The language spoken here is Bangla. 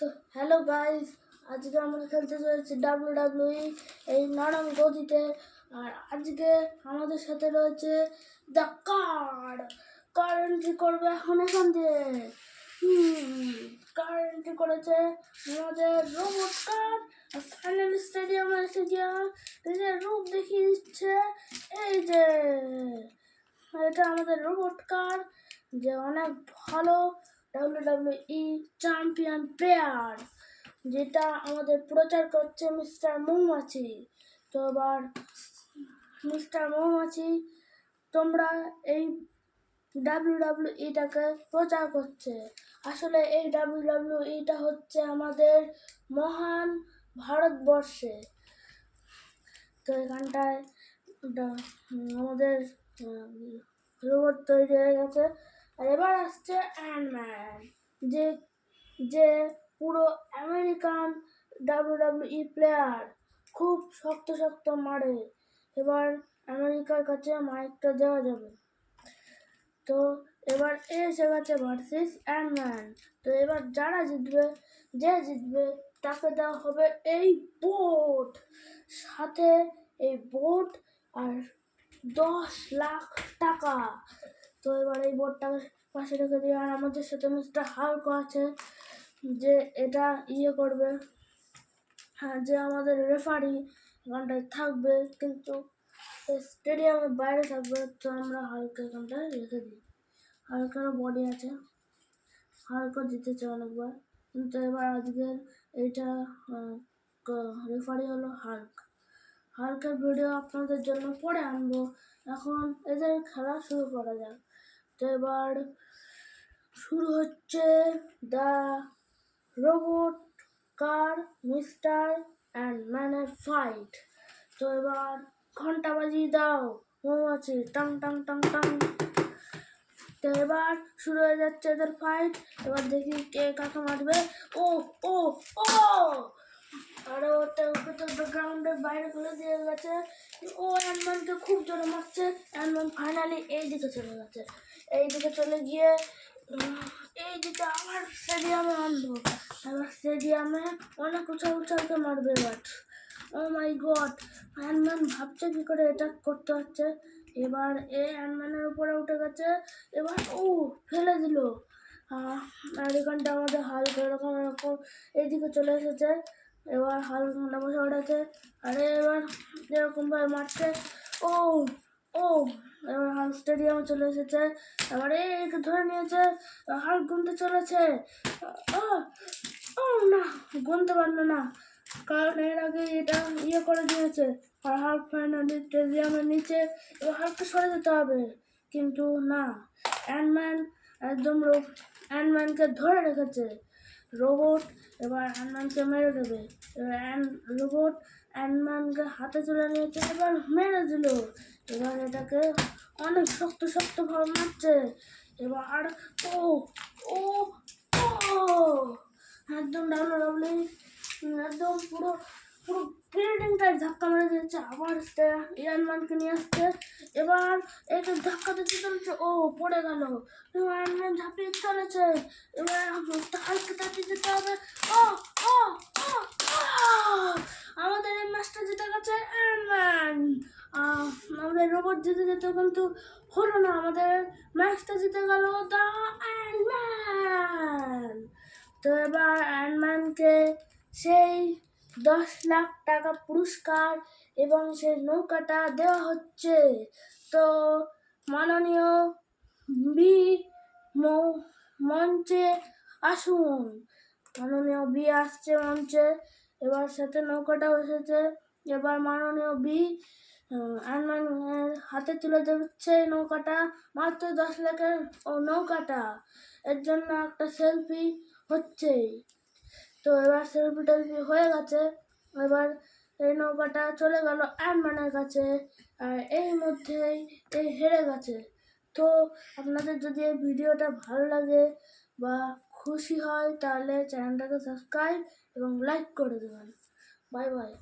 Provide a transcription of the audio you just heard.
তো হ্যালো গাইস, আজকে আমরা খেলতে চলেছি WWE এই নরম গদিতে। আর আজকে আমাদের সাথে রয়েছে দ্য কার এন্ট্রি করবে এখান দিয়ে। কার এন্ট্রি করেছে আমাদের রোবট কার। ফাইনাল স্টেডিয়ামে এসে গিয়ে নিজের রূপ দেখিয়ে দিচ্ছে। এই যে এটা আমাদের রোবট কার, যে অনেক ভালো WWE চ্যাম্পিয়ন প্লেয়ার, যেটা আমাদের প্রচার করছে মিস্টার মৌমাছি। তো এবার মিস্টার মৌমাছি, তোমরা এই ডাব্লিউডাব্লিউইটাকে প্রচার করছে। আসলে এই ডাব্লিউডাব্লিউইটা হচ্ছে আমাদের মহান ভারতবর্ষে। তো এখানটায় আমাদের রোবট তৈরি হয়ে গেছে। আর এবার আসছে অ্যান্টম্যান, যে যে পুরো আমেরিকান ডাব্লিউডাব্লিউই প্লেয়ার, খুব শক্ত মারে। এবার আমেরিকার কাছে মাইকটা দেওয়া যাবে। তো এবার এসে গেছে ভার্সেস অ্যান্টম্যান। তো এবার যে জিতবে তাকে দেওয়া হবে এই বোট, সাথে এই বোট আর 10 লাখ টাকা। তো এবার এই বোর্ডটাকে পাশে রেখে দিয়ে, আর আমাদের সাথে মিস্টার হাল্ক আছে, যে এটা করবে। হ্যাঁ, যে আমাদের রেফারি এখানটায় থাকবে, কিন্তু স্টেডিয়ামের বাইরে থাকবে। তো আমরা হালকা এখানটায় রেখে দিই। হালকারও বডি আছে, হালকা জিতেছে অনেকবার, কিন্তু এবার আজকের এইটা রেফারি হলো হালকের ভিডিও আপনাদের জন্য পরে আনবো। এখন এদের খেলা শুরু করা যাক। তো এবার শুরু হচ্ছে দ্য রোবট কার মিস্টার অ্যান্টম্যানের ফাইট। তো এবার ঘন্টা বাজিয়ে দাও মৌমাছি, টাং টাং টাং টাং। তো এবার শুরু হয়ে যাচ্ছে এদের ফাইট। এবার দেখি কে কাকে মারবে। ও ও ও আর ওটা গ্রাউন্ডের বাইরে করে দিয়ে গেছে। ও অ্যান্টম্যানকে খুব জোরে মারছে। অ্যান্টম্যান ফাইনালি এইদিকে চলে গেছে। এইদিকে চলে গিয়ে এইদিকে আবার স্টেডিয়ামে আনলো। এবার স্টেডিয়ামে অনেক উঁচাইতে মারবে এবার। ও মাই গড, অ্যান্টম্যান ভাবছে কি করে এটা করতে হচ্ছে। এবার অ্যান্টম্যানের উপরে উঠে গেছে। এবার ফেলে দিল। আর এখানটা আমাদের হাল্ক এরকম এইদিকে চলে এসেছে। এবার হাল্ক বসে উঠেছে। আরে এবার এরকমভাবে মারছে। ও এবার হাল্ক স্টেডিয়ামে চলে এসেছে। এবারে একে ধরে নিয়েছে। হাল্ক গুনতে চলেছে। না, গুনতে পারলো না, কারণ এর আগে এটা করে দিয়েছে। আর হাল্ক ফাইনালি স্টেডিয়ামের নিচে। এবার হাল্ককে সরে যেতে হবে, কিন্তু না, অ্যান্টম্যানকে ধরে রেখেছে রোবট। এবার অ্যান্টম্যানকে মেরে দেবে। এবার রোবট অ্যান্টম্যানকে হাতে তুলে নিয়েছে, এবার মেরে দিল। এবার এটাকে অনেক শক্তভাবে মারছে। এবার একদম একদম পুরো বিল্ডিংটাই ধাক্কা মেরে দিয়েছে। আবার অ্যান্টম্যানকে নিয়ে আসছে। এবার একে ধাক্কা দিতে চলেছে, পড়ে গেল। অ্যান্টম্যান ঝাঁপিয়ে চলেছে। এবার হালকা তাড়িয়ে যেতে হবে। আমাদের এই ম্যাচটা জিতে গেছে অ্যান্টম্যান। আমাদের রোবট জিতে যেত, কিন্তু হলো না। আমাদের ম্যাচটা জিতে গেল দ্য অ্যান্টম্যান। তো এবার অ্যান্টম্যানকে সেই 10 লাখ টাকা পুরস্কার এবং সেই নৌকাটা দেওয়া হচ্ছে। তো মাননীয় মঞ্চে আসুন। মাননীয় আসছে মঞ্চে। এবার সাথে নৌকাটাও এসেছে। এবার মাননীয় অ্যান্টম্যানের হাতে তুলে দিচ্ছে নৌকাটা, মাত্র 10 লাখের নৌকাটা। এর জন্য একটা সেলফি হচ্ছে। তো এবার সেলফি হয়ে গেছে। এবার এই নৌকাটা চলে গেল অ্যান্টম্যানের কাছে। আর এই মধ্যেই হেরে গেছে। তো আপনাদের যদি এই ভিডিওটা ভালো লাগে বা খুশি হয়, তাহলে চ্যানেলটাকে সাবস্ক্রাইব এবং লাইক করে দেবেন। Bye bye.